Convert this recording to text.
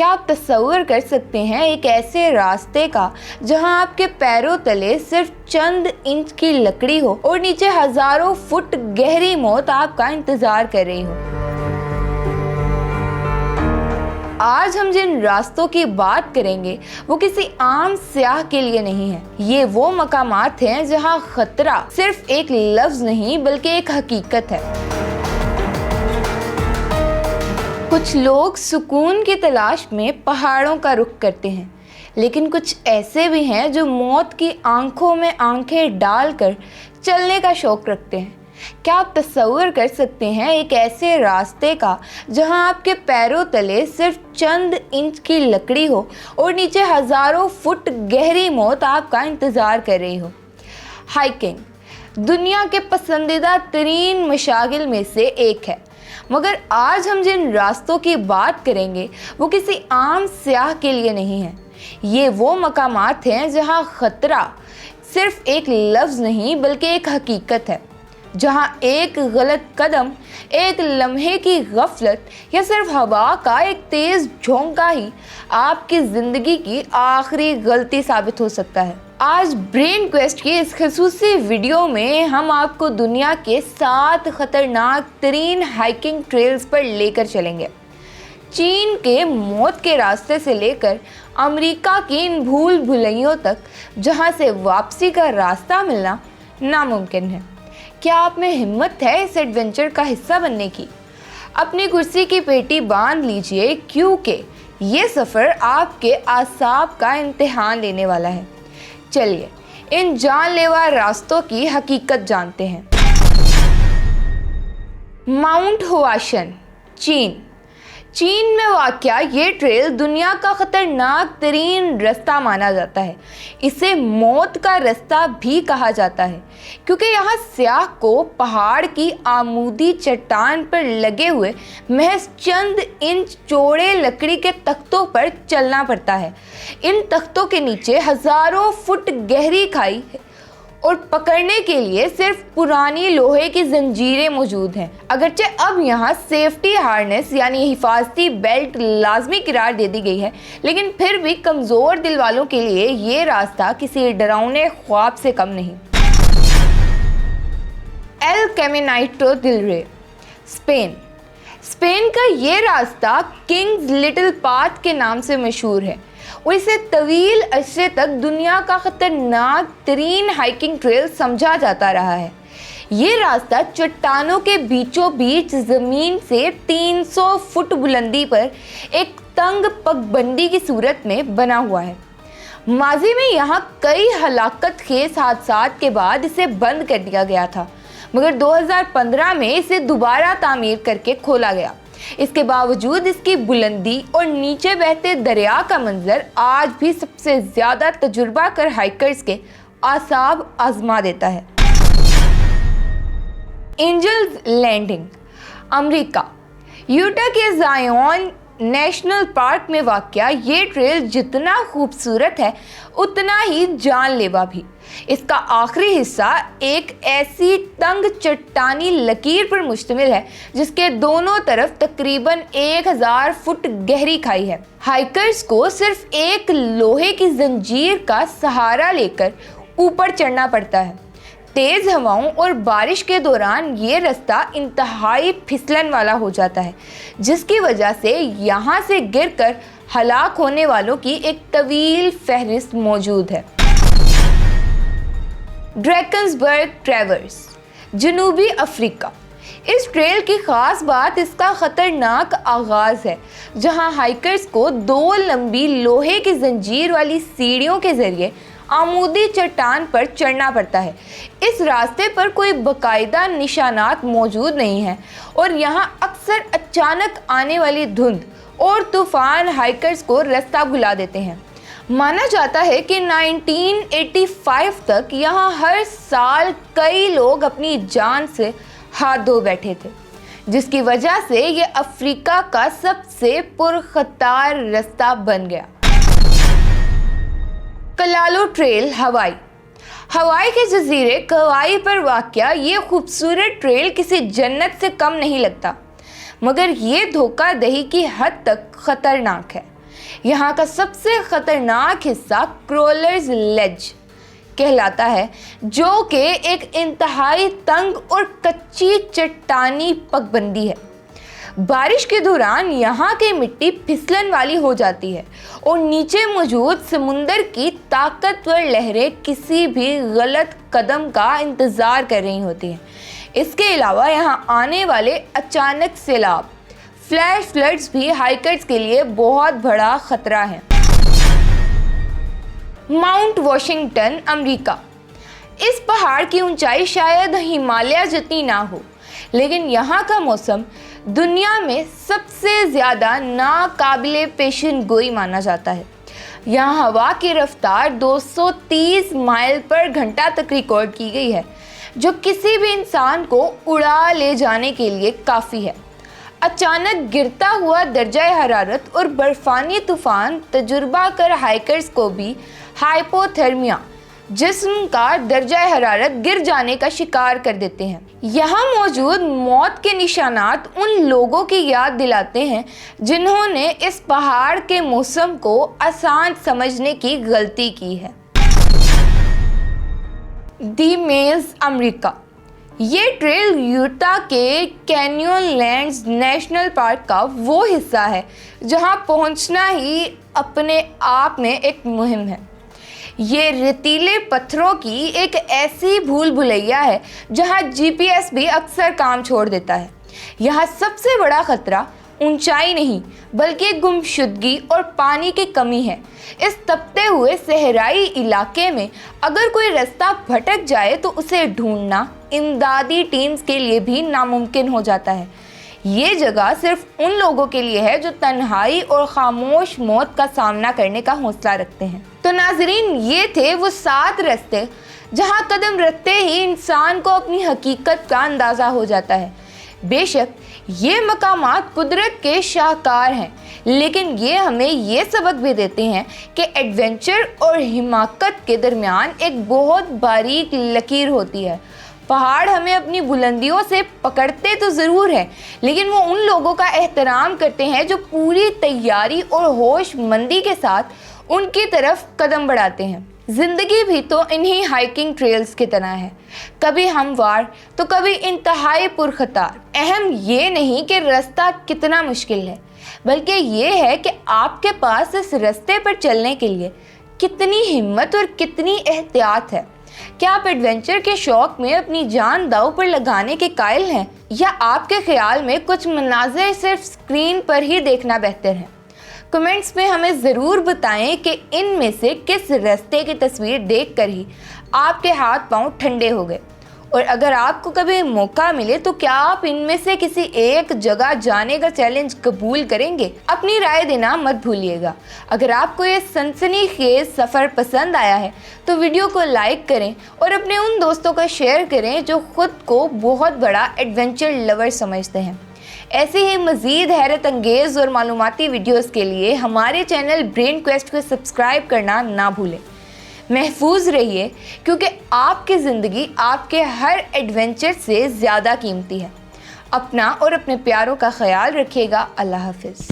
क्या आप तस्वीर कर सकते हैं एक ऐसे रास्ते का जहां आपके पैरों तले सिर्फ चंद इंच की लकड़ी हो और नीचे हजारों फुट गहरी मौत आपका इंतजार कर रही हो। आज हम जिन रास्तों की बात करेंगे वो किसी आम सयाह के लिए नहीं है। ये वो मकामात हैं जहां खतरा सिर्फ एक लफ्ज नहीं बल्कि एक हकीकत है। कुछ लोग सुकून की तलाश में पहाड़ों का रुख करते हैं, लेकिन कुछ ऐसे भी हैं जो मौत की आंखों में आंखें डालकर चलने का शौक रखते हैं। क्या आप तस्वीर कर सकते हैं एक ऐसे रास्ते का जहां आपके पैरों तले सिर्फ चंद इंच की लकड़ी हो और नीचे हजारों फुट गहरी मौत आपका इंतजार कर रही हो। हाइकिंग दुनिया के पसंदीदा तरीन मशागिल में से एक है, मगर आज हम जिन रास्तों की बात करेंगे वो किसी आम सयाह के लिए नहीं है। ये वो मकामात हैं जहां खतरा सिर्फ एक लफ्ज़ नहीं बल्कि एक हकीकत है, जहां एक गलत कदम, एक लम्हे की गफलत या सिर्फ हवा का एक तेज़ झोंका ही आपकी ज़िंदगी की आखिरी गलती साबित हो सकता है। आज ब्रेन क्वेस्ट की इस ख़ुसूसी वीडियो में हम आपको दुनिया के 7 ख़तरनाक तरीन हाइकिंग ट्रेल्स पर लेकर चलेंगे। चीन के मौत के रास्ते से लेकर अमेरिका की इन भूल भुलैयों तक, जहां से वापसी का रास्ता मिलना नामुमकिन है। क्या आप में हिम्मत है इस एडवेंचर का हिस्सा बनने की? अपनी कुर्सी की पेटी बांध लीजिए, क्योंकि ये सफ़र आपके आसाब का इम्तिहान लेने वाला है। चलिए इन जानलेवा रास्तों की हकीकत जानते हैं। माउंट हुआशन, चीन में वाक़या ये ट्रेल दुनिया का ख़तरनाक तरीन रास्ता माना जाता है। इसे मौत का रास्ता भी कहा जाता है, क्योंकि यहाँ सयाह को पहाड़ की आमूदी चट्टान पर लगे हुए महज चंद इंच चौड़े लकड़ी के तख्तों पर चलना पड़ता है। इन तख्तों के नीचे हज़ारों फुट गहरी खाई है और पकड़ने के लिए सिर्फ पुरानी लोहे की जंजीरें मौजूद हैं। अगरचे अब यहाँ सेफ्टी हार्नेस यानी हिफाजती बेल्ट लाजमी करार दे दी गई है, लेकिन फिर भी कमज़ोर दिल वालों के लिए ये रास्ता किसी डरावने ख्वाब से कम नहीं। एल कैमिनाटो दिल रे, स्पेन का ये रास्ता किंग्स लिटिल पाथ के नाम से मशहूर है और इसे तवील अरसे तक दुनिया का ख़तरनाक तरीन हाइकिंग ट्रेल समझा जाता रहा है। ये रास्ता चट्टानों के बीचों बीच ज़मीन से 300 फुट बुलंदी पर एक तंग पगडंडी की सूरत में बना हुआ है। माजी में यहाँ कई हलाकत खेज हादसात के बाद इसे बंद कर दिया गया था, मगर 2015 में इसे दोबारा तामीर करके खोला गया। इसके बावजूद इसकी बुलंदी और नीचे बहते दरिया का मंजर आज भी सबसे ज़्यादा तजुर्बा कर हाइकर्स के आसाब आजमा देता है। एंजल्स लैंडिंग, अमेरिका, यूटा के ज़ायोन नेशनल पार्क में वाक़या ये ट्रेल जितना खूबसूरत है उतना ही जानलेवा भी। इसका आखिरी हिस्सा एक ऐसी तंग चट्टानी लकीर पर मुश्तमिल है जिसके दोनों तरफ तकरीबन 1000 फुट गहरी खाई है। हाइकर्स को सिर्फ एक लोहे की जंजीर का सहारा लेकर ऊपर चढ़ना पड़ता है। तेज़ हवाओं और बारिश के दौरान ये रास्ता इंतहाई फिसलन वाला हो जाता है, जिसकी वजह से यहाँ से गिरकर हलाक होने वालों की एक तवील फहरिस्त मौजूद है। ड्रैकन्सबर्ग ट्रैवर्स, जनूबी अफ्रीका। इस ट्रेल की ख़ास बात इसका ख़तरनाक आगाज़ है, जहां हाइकर्स को 2 लंबी लोहे की जंजीर वाली सीढ़ियों के ज़रिए आमूदी चट्टान पर चढ़ना पड़ता है। इस रास्ते पर कोई बाकायदा निशानात मौजूद नहीं है और यहाँ अक्सर अचानक आने वाली धुंध और तूफ़ान हाइकर्स को रास्ता भुला देते हैं। माना जाता है कि 1985 तक यहाँ हर साल कई लोग अपनी जान से हाथ धो बैठे थे, जिसकी वजह से ये अफ्रीका का सबसे पुरखतार रास्ता बन गया। कलालो ट्रेल, हवाई के जजीरे कवाई पर वाक़या ये खूबसूरत ट्रेल किसी जन्नत से कम नहीं लगता, मगर ये धोखाधही की हद तक ख़तरनाक है। यहाँ का सबसे खतरनाक हिस्सा क्रोलर्स लेज कहलाता है, जो कि एक इंतहाई तंग और कच्ची चट्टानी पगबंदी है। बारिश के दौरान यहाँ की मिट्टी फिसलन वाली हो जाती है और नीचे मौजूद समुंदर की ताकतवर लहरें किसी भी गलत कदम का इंतज़ार कर रही होती हैं। इसके अलावा यहाँ आने वाले अचानक सैलाब, फ्लैश फ्लड्स भी हाइकर्स के लिए बहुत बड़ा खतरा है। Mount Washington, America. इस पहाड़ की ऊंचाई शायद हिमालय जितनी ना हो, लेकिन यहाँ का मौसम दुनिया में सबसे ज़्यादा नाकाबिले पेशन गोई माना जाता है। यहाँ हवा की रफ्तार 230 माइल पर घंटा तक रिकॉर्ड की गई है, जो किसी भी इंसान को उड़ा ले जाने के लिए काफ़ी है। अचानक गिरता हुआ दर्जा हरारत और बर्फानी तूफान तजुर्बा कर हाइकर्स को भी हाइपोथर्मिया, जिस्म का दर्जा हरारत गिर जाने का शिकार कर देते हैं। यहाँ मौजूद मौत के निशानात उन लोगों की याद दिलाते हैं जिन्होंने इस पहाड़ के मौसम को आसान समझने की गलती की है। दी मेज, अमेरिका। ये ट्रेल यूटा के कैन्यनलैंड्स नेशनल पार्क का वो हिस्सा है जहाँ पहुँचना ही अपने आप में एक मुहिम है। ये रेतीले पत्थरों की एक ऐसी भूल भुलैया है जहाँ जीपीएस भी अक्सर काम छोड़ देता है। यहाँ सबसे बड़ा खतरा ऊंचाई नहीं बल्कि गुमशुदगी और पानी की कमी है। इस तपते हुए सहराई इलाके में अगर कोई रास्ता भटक जाए तो उसे ढूंढना इमदादी टीम्स के लिए भी नामुमकिन हो जाता है। ये जगह सिर्फ उन लोगों के लिए है जो तन्हाई और खामोश मौत का सामना करने का हौसला रखते हैं। तो नाजरीन, ये थे वो 7 रास्ते जहाँ कदम रखते ही इंसान को अपनी हकीकत का अंदाज़ा हो जाता है। बेशक ये मकामात कुदरत के शाहकार हैं, लेकिन ये हमें ये सबक भी देते हैं कि एडवेंचर और हिमाकत के दरमियान एक बहुत बारीक लकीर होती है। पहाड़ हमें अपनी बुलंदियों से पकड़ते तो ज़रूर हैं, लेकिन वो उन लोगों का एहतराम करते हैं जो पूरी तैयारी और होशमंदी के साथ उनकी तरफ कदम बढ़ाते हैं। ज़िंदगी भी तो इन्हीं हाइकिंग ट्रेल्स की तरह है, कभी हमवार तो कभी इंतहाई पुरखतार। अहम ये नहीं कि रास्ता कितना मुश्किल है, बल्कि ये है कि आपके पास इस रास्ते पर चलने के लिए कितनी हिम्मत और कितनी एहतियात है। क्या आप एडवेंचर के शौक में अपनी जान दांव पर लगाने के कायल हैं, या आपके ख्याल में कुछ मनाज़िर सिर्फ स्क्रीन पर ही देखना बेहतर है? कमेंट्स में हमें ज़रूर बताएं कि इनमें से किस रास्ते की तस्वीर देखकर ही आपके हाथ पांव ठंडे हो गए। और अगर आपको कभी मौका मिले तो क्या आप इनमें से किसी एक जगह जाने का चैलेंज कबूल करेंगे? अपनी राय देना मत भूलिएगा। अगर आपको ये सनसनीखेज सफ़र पसंद आया है तो वीडियो को लाइक करें और अपने उन दोस्तों को शेयर करें जो ख़ुद को बहुत बड़ा एडवेंचर लवर समझते हैं। ऐसे ही मज़ीद हैरत अंगेज़ और मालूमाती वीडियोस के लिए हमारे चैनल ब्रेन क्वेस्ट को सब्सक्राइब करना ना भूलें। महफूज रहिए, क्योंकि आपकी ज़िंदगी आपके हर एडवेंचर से ज़्यादा कीमती है। अपना और अपने प्यारों का ख्याल रखिएगा। अल्लाह हाफ़िज़।